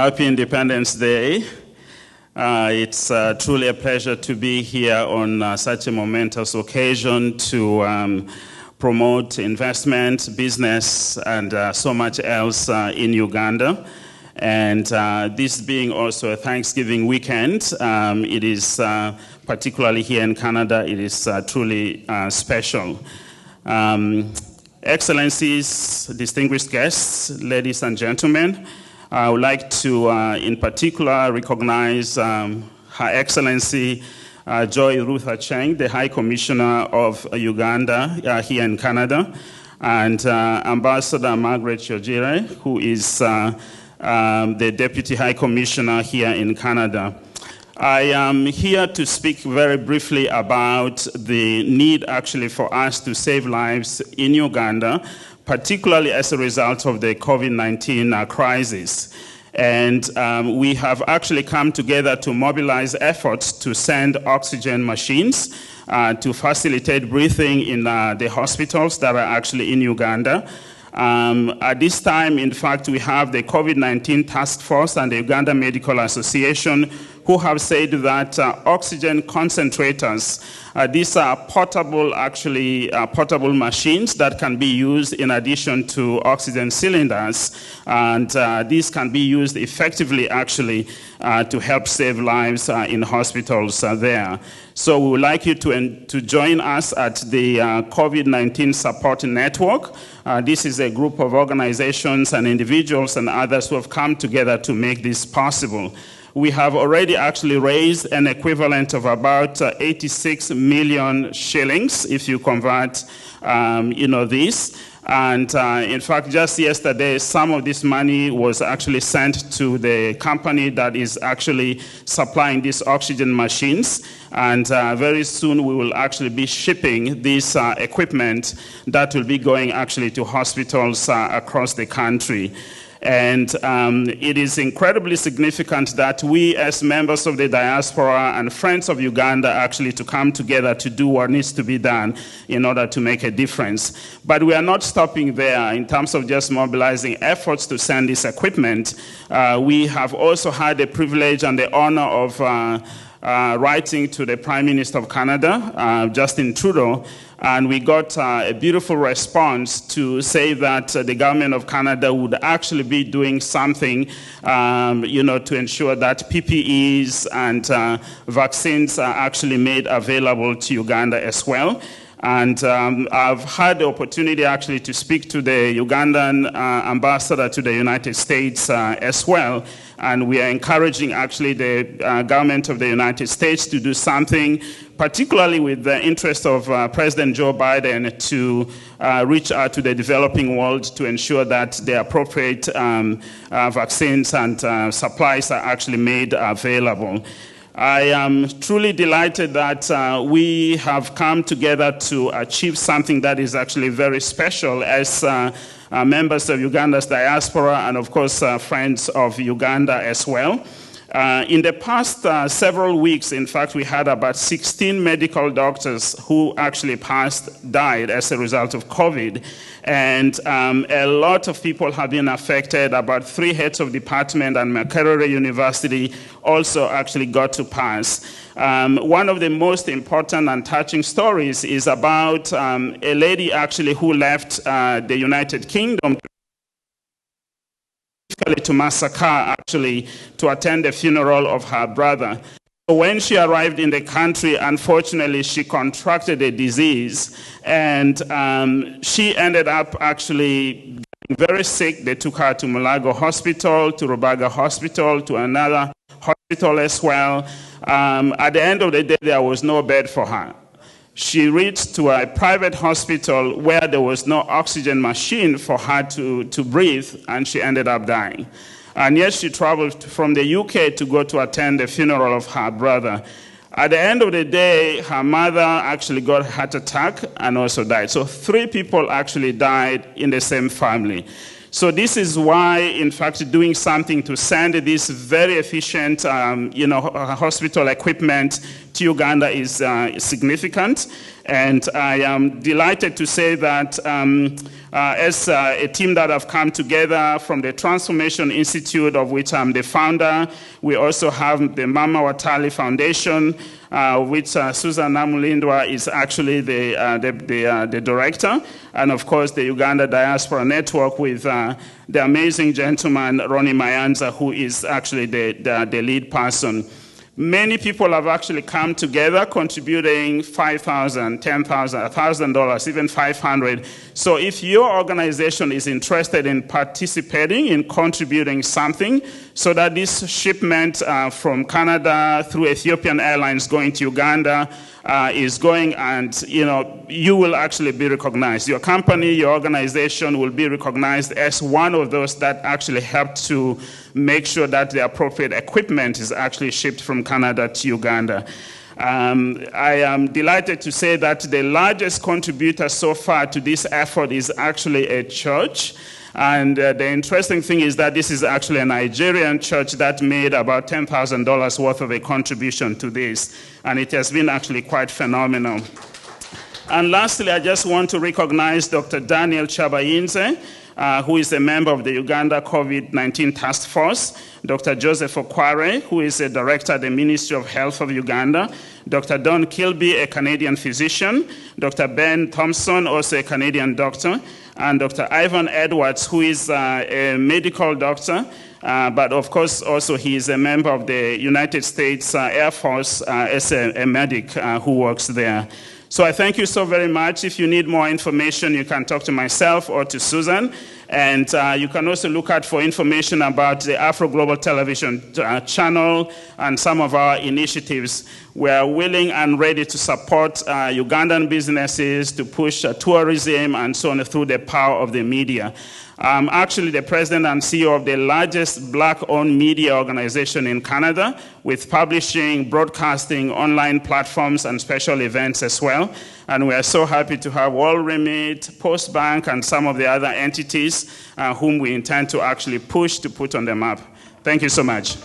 Happy Independence Day. It's truly a pleasure to be here on such a momentous occasion to promote investment, business, and so much else in Uganda. And this being also a Thanksgiving weekend, it is particularly here in Canada, it is truly special. Excellencies, distinguished guests, ladies and gentlemen, I would like to, in particular, recognize Her Excellency Joy Ruth Acheng, the High Commissioner of Uganda here in Canada, and Ambassador Margaret Yogire, who is the Deputy High Commissioner here in Canada. I am here to speak very briefly about the need actually for us to save lives in Uganda, particularly as a result of the COVID-19 crisis. And we have actually come together to mobilize efforts to send oxygen machines to facilitate breathing in the hospitals that are actually in Uganda. At this time, in fact, we have the COVID-19 Task Force and the Uganda Medical Association who have said that oxygen concentrators, these are portable machines that can be used in addition to oxygen cylinders, and these can be used effectively actually to help save lives in hospitals there. So we would like you to join us at the COVID-19 Support Network. This is a group of organizations and individuals and others who have come together to make this possible. We have already actually raised an equivalent of about 86 million shillings, if you convert, this. And in fact, just yesterday, some of this money was actually sent to the company that is actually supplying these oxygen machines. And very soon we will actually be shipping this equipment that will be going actually to hospitals across the country. And it is incredibly significant that we as members of the diaspora and friends of Uganda actually to come together to do what needs to be done in order to make a difference. But we are not stopping there in terms of just mobilizing efforts to send this equipment. We have also had the privilege and the honor of writing to the Prime Minister of Canada, Justin Trudeau, and we got a beautiful response to say that the government of Canada would actually be doing something, to ensure that PPEs and vaccines are actually made available to Uganda as well. And I've had the opportunity actually to speak to the Ugandan ambassador to the United States as well. And we are encouraging actually the government of the United States to do something, particularly with the interest of President Joe Biden, to reach out to the developing world to ensure that the appropriate vaccines and supplies are actually made available. I am truly delighted that we have come together to achieve something that is actually very special as members of Uganda's diaspora and, of course, friends of Uganda as well. In the past several weeks, in fact, we had about 16 medical doctors who actually died as a result of COVID. And a lot of people have been affected. About 3 heads of department and Makerere University also actually got to pass. One of the most important and touching stories is about a lady actually who left the United Kingdom to Masaka actually to attend the funeral of her brother. So when she arrived in the country, unfortunately, she contracted a disease, and she ended up actually getting very sick. They took her to Mulago Hospital, to Rubaga Hospital, to another hospital as well. At the end of the day, there was no bed for her. She reached to a private hospital where there was no oxygen machine for her to breathe, and she ended up dying. And yet she traveled from the UK to go to attend the funeral of her brother. At the end of the day, her mother actually got a heart attack and also died. So 3 people actually died in the same family. So this is why, in fact, doing something to send this very efficient, hospital equipment to Uganda is significant. And I am delighted to say that as a team that have come together from the Transformation Institute, of which I'm the founder, we also have the Mawa Foundation, which Susan Namulindwa is actually the director, and of course the Uganda Diaspora Network with the amazing gentleman Ronnie Mayanza, who is actually the lead person. Many people have actually come together contributing $5,000, $10,000, $1,000, even $500. So if your organization is interested in participating, in contributing something, so that this shipment from Canada through Ethiopian Airlines going to Uganda is going, and you will actually be recognized. Your company, your organization will be recognized as one of those that actually helped to make sure that the appropriate equipment is actually shipped from Canada to Uganda. I am delighted to say that the largest contributor so far to this effort is actually a church. And the interesting thing is that this is actually a Nigerian church that made about $10,000 worth of a contribution to this. And it has been actually quite phenomenal. And lastly, I just want to recognize Dr. Daniel Chabayinze, who is a member of the Uganda COVID-19 Task Force, Dr. Joseph Okware, who is a director at the Ministry of Health of Uganda, Dr. Don Kilby, a Canadian physician, Dr. Ben Thompson, also a Canadian doctor, and Dr. Ivan Edwards, who is a medical doctor, but of course also he is a member of the United States Air Force as a medic who works there. So I thank you so very much. If you need more information, you can talk to myself or to Susan. And you can also look out for information about the Afro Global Television channel and some of our initiatives. We are willing and ready to support Ugandan businesses, to push tourism and so on through the power of the media. I'm actually the president and CEO of the largest black-owned media organization in Canada, with publishing, broadcasting, online platforms, and special events as well. And we are so happy to have World Remit, Postbank, and some of the other entities whom we intend to actually push to put on the map. Thank you so much.